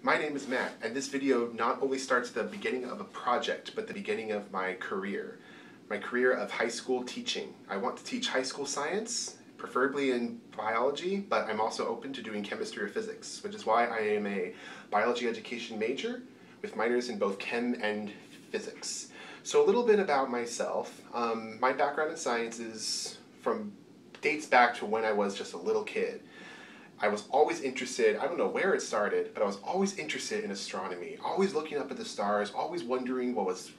My name is Matt, and this video not only starts the beginning of a project, but the beginning of my career of high school teaching. I want to teach high school science, preferably in biology, but I'm also open to doing chemistry or physics, which is why I am a biology education major with minors in both chem and physics. So a little bit about myself. My background in science dates back to when I was just a little kid. I was always interested, I don't know where it started, but I was always interested in astronomy, always looking up at the stars, always wondering what was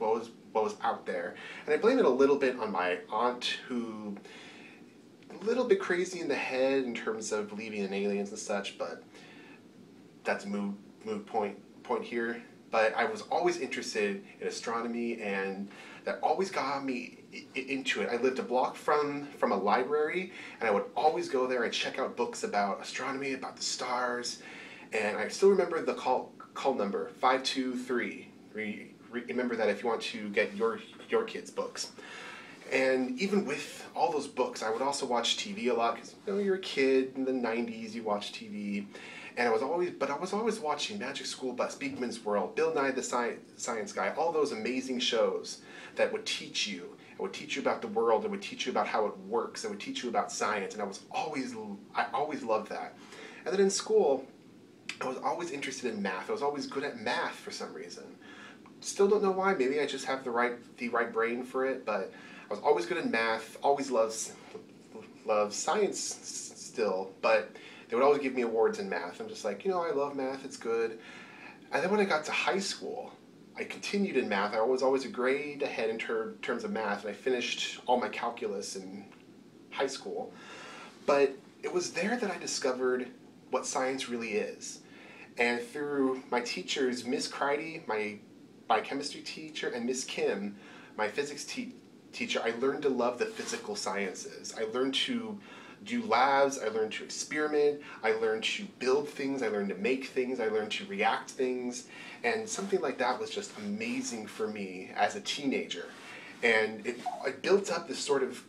out there. And I blame it a little bit on my aunt, who a little bit crazy in the head in terms of believing in aliens and such, but that's a moot point here. But I was always interested in astronomy, and that always got me into it. I lived a block from a library, and I would always go there and check out books about astronomy, about the stars. And I still remember the call number 523. Remember that if you want to get your kids' books. And even with all those books, I would also watch TV a lot, because you're a kid in the 90s, you watch TV. And I was always watching Magic School Bus, Beakman's World, Bill Nye the Science Guy, all those amazing shows that would teach you. It would teach you about the world, it would teach you about how it works, it would teach you about science, and I always loved that. And then in school, I was always interested in math. I was always good at math for some reason. Still don't know why, maybe I just have the right brain for it, but I was always good at math, always loved science still, but they would always give me awards in math. I'm just like, I love math, it's good. And then when I got to high school, I continued in math. I was always a grade ahead in terms of math, and I finished all my calculus in high school. But it was there that I discovered what science really is. And through my teachers, Miss Creidy, my biochemistry teacher, and Miss Kim, my physics teacher, I learned to love the physical sciences. I learned to do labs, I learned to experiment, I learned to build things, I learned to make things, I learned to react things, and something like that was just amazing for me as a teenager. And it built up this sort of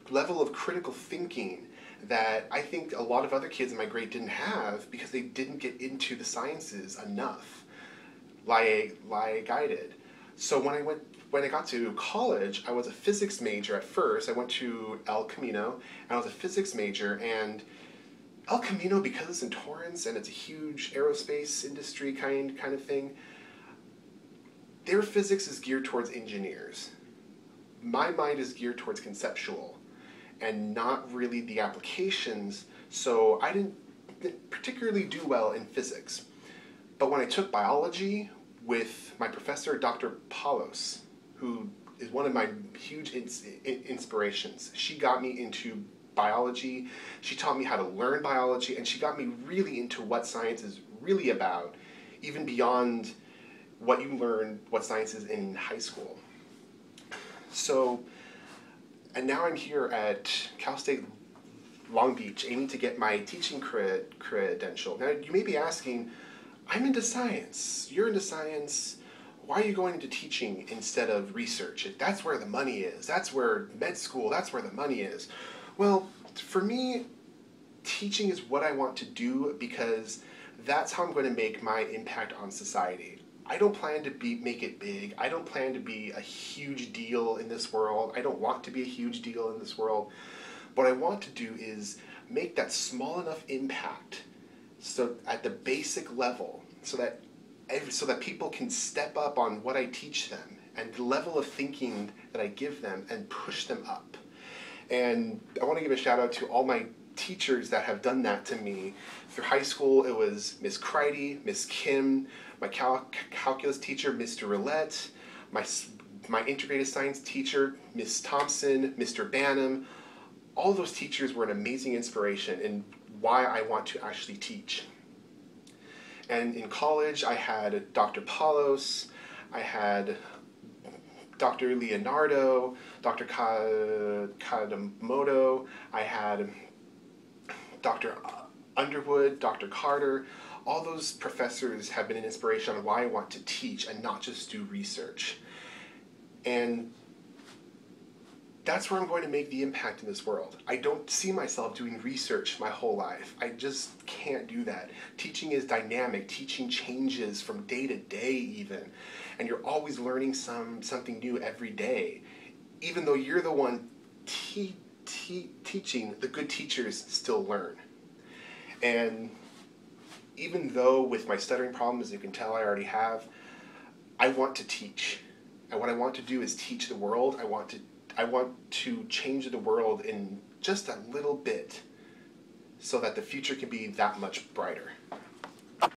level of critical thinking that I think a lot of other kids in my grade didn't have, because they didn't get into the sciences enough, like I did. So when I got to college, I was a physics major at first. I went to El Camino, and I was a physics major, and El Camino, because it's in Torrance and it's a huge aerospace industry kind of thing, their physics is geared towards engineers. My mind is geared towards conceptual and not really the applications, so I didn't particularly do well in physics. But when I took biology with my professor, Dr. Palos, who is one of my huge inspirations. She got me into biology, she taught me how to learn biology, and she got me really into what science is really about, even beyond what you learn, what science is in high school. So, and now I'm here at Cal State Long Beach, aiming to get my teaching credential. Now, you may be asking, I'm into science, you're into science, why are you going into teaching instead of research? That's where the money is. That's where med school, that's where the money is. Well, for me, teaching is what I want to do, because that's how I'm going to make my impact on society. I don't plan to make it big. I don't plan to be a huge deal in this world. I don't want to be a huge deal in this world. What I want to do is make that small enough impact, so at the basic level, so that people can step up on what I teach them and the level of thinking that I give them and push them up. And I want to give a shout out to all my teachers that have done that to me. Through high school, it was Miss Creidy, Miss Kim, my calculus teacher, Mr. Roulette, my integrated science teacher, Miss Thompson, Mr. Banham. All those teachers were an amazing inspiration in why I want to actually teach. And in college, I had Dr. Palos, I had Dr. Leonardo, Dr. Kadamoto, I had Dr. Underwood, Dr. Carter. All those professors have been an inspiration on why I want to teach and not just do research. And that's where I'm going to make the impact in this world. I don't see myself doing research my whole life. I just can't do that. Teaching is dynamic. Teaching changes from day to day even. And you're always learning something new every day. Even though you're the one teaching, the good teachers still learn. And even though with my stuttering problem, as you can tell I already have, I want to teach. And what I want to do is teach the world. I want to change the world in just a little bit so that the future can be that much brighter.